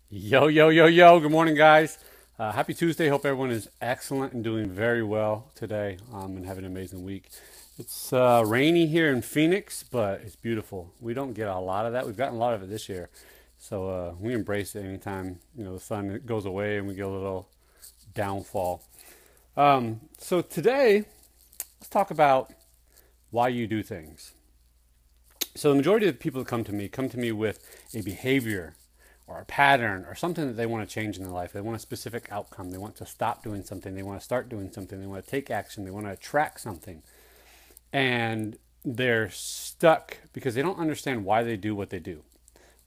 Yo, yo, yo, yo. Good morning, guys. Happy Tuesday. Hope everyone is excellent and doing very well today and having an amazing week. It's rainy here in Phoenix, but it's beautiful. We don't get a lot of that. We've gotten a lot of it this year. So we embrace it anytime, the sun goes away and we get a little downfall. So today, let's talk about why you do things. So the majority of the people that come to me with a behavior or a pattern or something that they want to change in their life. They want a specific outcome. They want to stop doing something. They want to start doing something. They want to take action. They want to attract something. And they're stuck because they don't understand why they do what they do.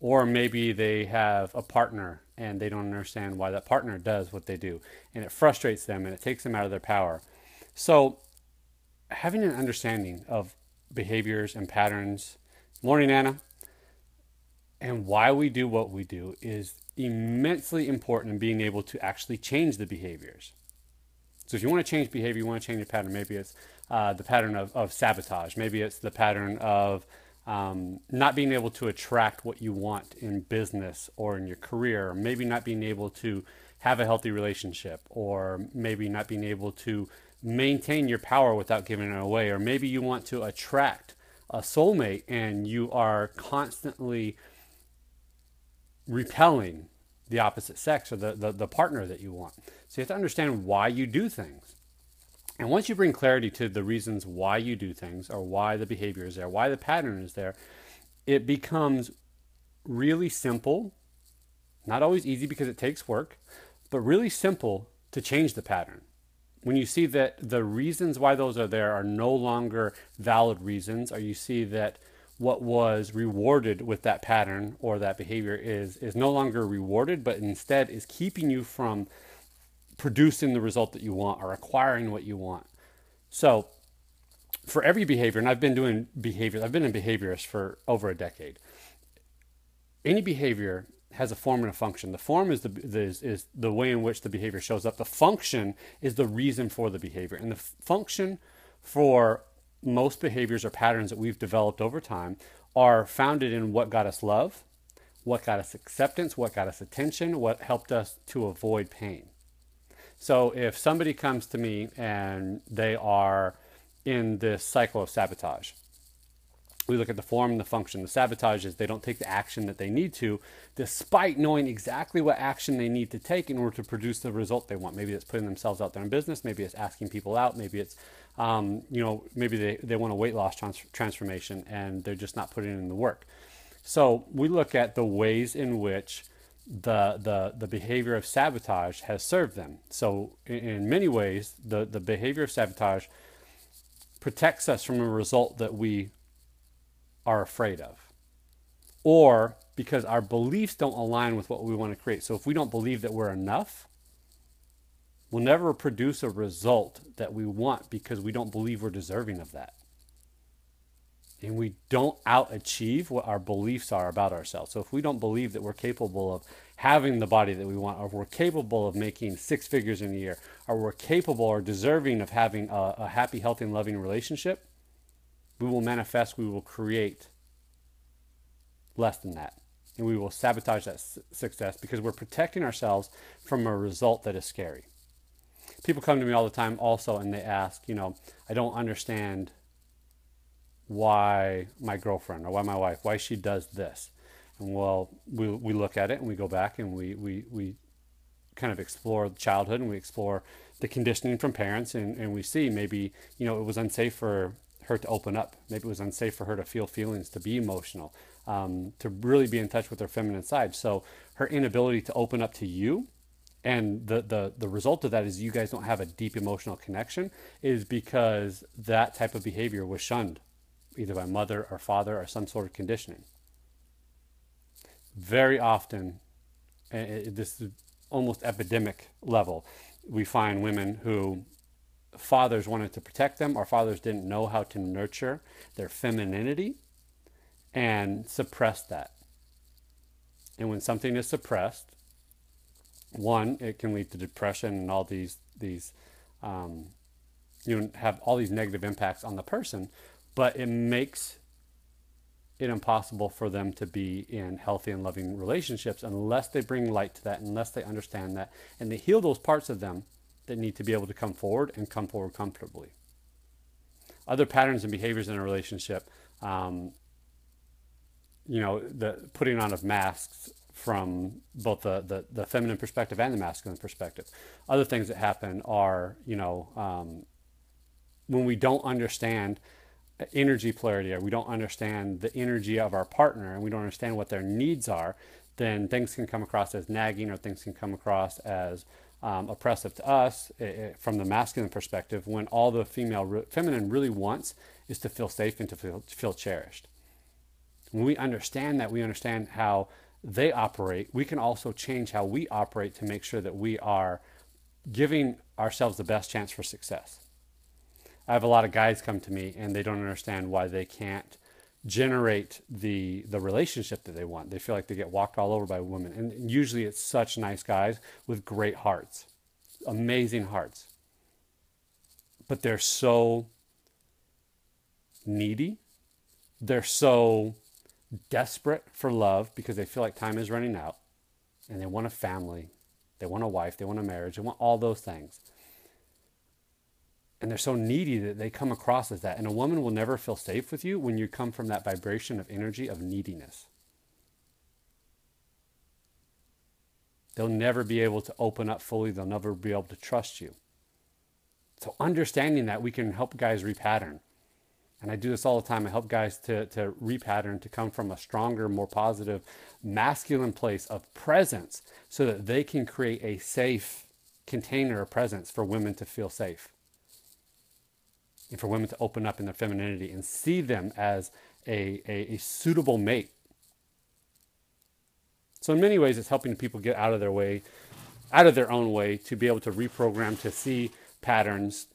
Or maybe they have a partner and they don't understand why that partner does what they do. And it frustrates them and it takes them out of their power. So having an understanding of behaviors and patterns. Morning, Anna. And why we do what we do is immensely important in being able to actually change the behaviors. So if you want to change behavior, you want to change a pattern. Maybe it's the pattern of sabotage. Maybe it's the pattern of not being able to attract what you want in business or in your career. Or maybe not being able to have a healthy relationship, or maybe not being able to maintain your power without giving it away. Or maybe you want to attract a soulmate and you are constantly repelling the opposite sex or the partner that you want. So you have to understand why you do things. And once you bring clarity to the reasons why you do things or why the behavior is there, why the pattern is there, it becomes really simple, not always easy because it takes work, but really simple to change the pattern. When you see that the reasons why those are there are no longer valid reasons, or you see that what was rewarded with that pattern or that behavior is no longer rewarded, but instead is keeping you from producing the result that you want or acquiring what you want. So for every behavior, and I've been in behaviorist for over a decade. Any behavior has a form and a function. The form is the way in which the behavior shows up. The function is the reason for the behavior. And the function for most behaviors or patterns that we've developed over time are founded in what got us love, what got us acceptance, what got us attention, what helped us to avoid pain. So if somebody comes to me and they are in this cycle of sabotage, we look at the form and the function. The sabotage is they don't take the action that they need to, despite knowing exactly what action they need to take in order to produce the result they want. Maybe it's putting themselves out there in business. Maybe it's asking people out. Maybe it's, maybe they want a weight loss transformation and they're just not putting in the work. So we look at the ways in which the behavior of sabotage has served them. So in many ways, the behavior of sabotage protects us from a result that we are afraid of, or because our beliefs don't align with what we want to create. So if we don't believe that we're enough, we'll never produce a result that we want because we don't believe we're deserving of that. And we don't out-achieve what our beliefs are about ourselves. So if we don't believe that we're capable of having the body that we want, or we're capable of making six figures in a year, or we're capable or deserving of having a happy, healthy, and loving relationship, we will manifest, we will create less than that. And we will sabotage that success because we're protecting ourselves from a result that is scary. People come to me all the time also and they ask, I don't understand why my girlfriend or why my wife, why she does this. And well, we look at it and we go back and we kind of explore childhood and we explore the conditioning from parents and we see maybe, it was unsafe for her to open up. Maybe it was unsafe for her to feel feelings, to be emotional, to really be in touch with her feminine side. So her inability to open up to you, and the result of that is you guys don't have a deep emotional connection, is because that type of behavior was shunned, either by mother or father or some sort of conditioning. Very often, this is almost epidemic level, we find women who fathers wanted to protect them, or fathers didn't know how to nurture their femininity and suppress that. And when something is suppressed, one, it can lead to depression and all these have all these negative impacts on the person, but it makes it impossible for them to be in healthy and loving relationships unless they bring light to that, unless they understand that, and they heal those parts of them that need to be able to come forward and come forward comfortably. Other patterns and behaviors in a relationship, the putting on of masks from both the feminine perspective and the masculine perspective. Other things that happen are, when we don't understand energy polarity, or we don't understand the energy of our partner, and we don't understand what their needs are, then things can come across as nagging, or things can come across as oppressive to us from the masculine perspective, when all the feminine really wants is to feel safe and to feel cherished. When we understand that, we understand how they operate, we can also change how we operate to make sure that we are giving ourselves the best chance for success. I have a lot of guys come to me and they don't understand why they can't generate the relationship that they want. They feel like they get walked all over by women. And usually it's such nice guys with great hearts, amazing hearts. But they're so needy. They're so desperate for love because they feel like time is running out, and they want a family, they want a wife, they want a marriage, they want all those things. And they're so needy that they come across as that. And a woman will never feel safe with you when you come from that vibration of energy of neediness. They'll never be able to open up fully. They'll never be able to trust you. So understanding that, we can help guys repattern. And I do this all the time. I help guys to repattern, to come from a stronger, more positive, masculine place of presence so that they can create a safe container of presence for women to feel safe. And for women to open up in their femininity and see them as a suitable mate. So in many ways, it's helping people get out of their way, out of their own way, to be able to reprogram, to see patterns,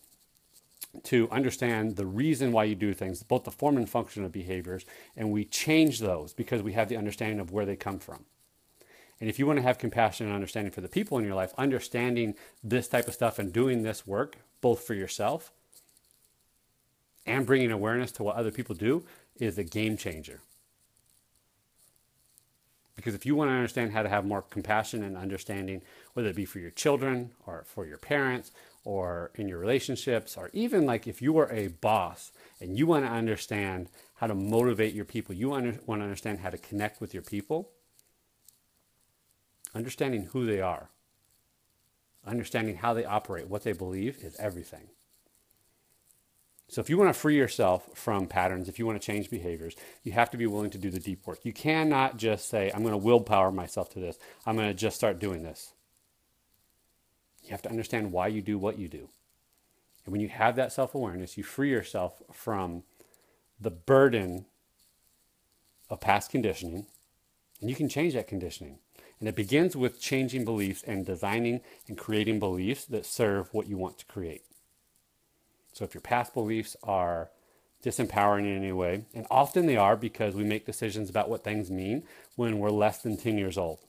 to understand the reason why you do things, both the form and function of behaviors, and we change those because we have the understanding of where they come from. And if you want to have compassion and understanding for the people in your life, understanding this type of stuff and doing this work, both for yourself and bringing awareness to what other people do, is a game changer. Because if you want to understand how to have more compassion and understanding, whether it be for your children or for your parents or in your relationships, or even like if you are a boss and you want to understand how to motivate your people, you want to understand how to connect with your people, understanding who they are, understanding how they operate, what they believe, is everything. So if you want to free yourself from patterns, if you want to change behaviors, you have to be willing to do the deep work. You cannot just say, I'm going to willpower myself to this. I'm going to just start doing this. You have to understand why you do what you do. And when you have that self-awareness, you free yourself from the burden of past conditioning, and you can change that conditioning. And it begins with changing beliefs and designing and creating beliefs that serve what you want to create. So if your past beliefs are disempowering in any way, and often they are because we make decisions about what things mean when we're less than 10 years old.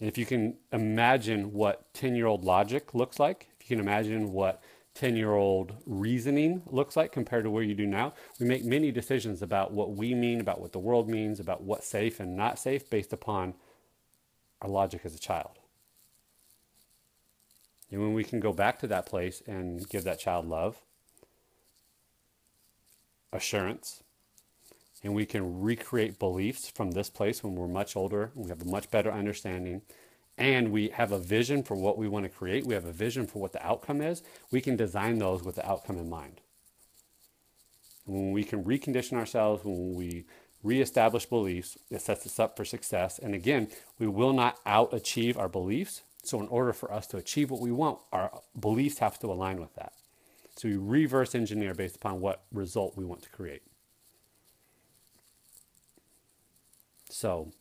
And if you can imagine what 10-year-old logic looks like, if you can imagine what 10-year-old reasoning looks like compared to where you do now, we make many decisions about what we mean, about what the world means, about what's safe and not safe based upon our logic as a child. And when we can go back to that place and give that child love, assurance, and we can recreate beliefs from this place when we're much older, we have a much better understanding, and we have a vision for what we want to create, we have a vision for what the outcome is, we can design those with the outcome in mind. And when we can recondition ourselves, when we reestablish beliefs, it sets us up for success. And again, we will not out-achieve our beliefs. So in order for us to achieve what we want, our beliefs have to align with that. So we reverse engineer based upon what result we want to create. So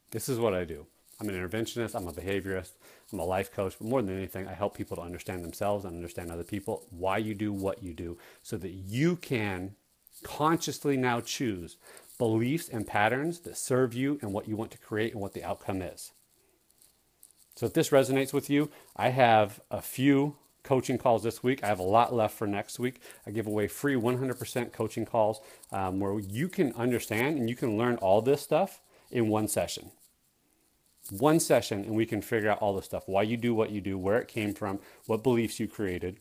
this is what I do. I'm an interventionist, I'm a behaviorist, I'm a life coach, but more than anything, I help people to understand themselves and understand other people, why you do what you do, so that you can consciously now choose beliefs and patterns that serve you and what you want to create and what the outcome is. So if this resonates with you, I have a few coaching calls this week. I have a lot left for next week. I give away free 100% coaching calls where you can understand and you can learn all this stuff in one session. One session, and we can figure out all this stuff. Why you do what you do, where it came from, what beliefs you created.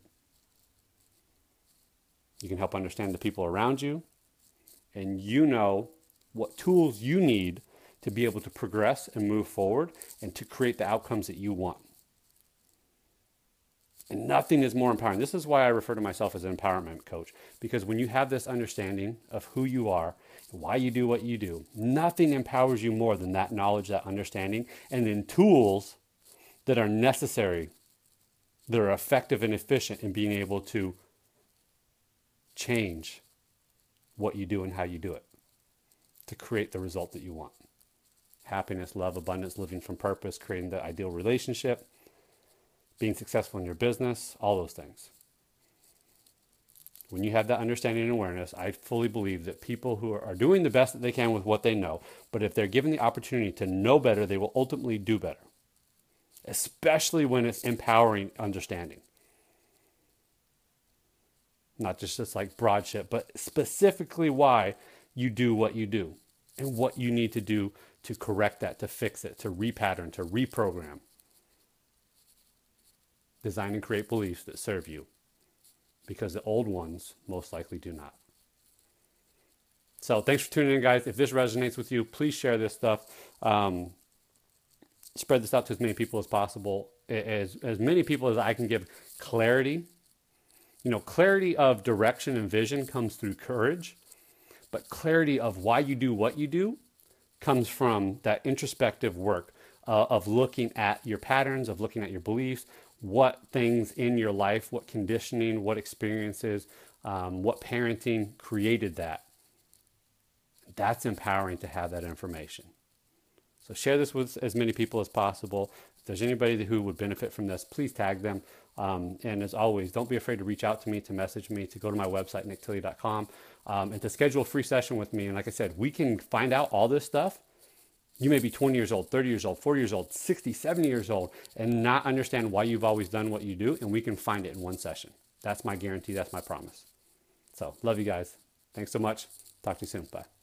You can help understand the people around you, and you know what tools you need to be able to progress and move forward and to create the outcomes that you want. And nothing is more empowering. This is why I refer to myself as an empowerment coach, because when you have this understanding of who you are, why you do what you do, nothing empowers you more than that knowledge, that understanding, and then tools that are necessary, that are effective and efficient in being able to change what you do and how you do it to create the result that you want. Happiness, love, abundance, living from purpose, creating the ideal relationship, being successful in your business, all those things. When you have that understanding and awareness, I fully believe that people who are doing the best that they can with what they know, but if they're given the opportunity to know better, they will ultimately do better, especially when it's empowering understanding. Not just like broad shit, but specifically why you do what you do and what you need to do to correct that, to fix it, to repattern, to reprogram. Design and create beliefs that serve you, because the old ones most likely do not. So thanks for tuning in, guys. If this resonates with you, please share this stuff. Spread this out to as many people as possible. As many people as I can give clarity. You know, clarity of direction and vision comes through courage, but clarity of why you do what you do comes from that introspective work of looking at your patterns, of looking at your beliefs, what things in your life, what conditioning, what experiences, what parenting created that. That's empowering to have that information. So share this with as many people as possible. If there's anybody who would benefit from this, please tag them. And as always, don't be afraid to reach out to me, to message me, to go to my website, nicktilley.com, and to schedule a free session with me. And like I said, we can find out all this stuff. You may be 20 years old, 30 years old, 40 years old, 60, 70 years old, and not understand why you've always done what you do, and we can find it in one session. That's my guarantee. That's my promise. So love you guys. Thanks so much. Talk to you soon. Bye.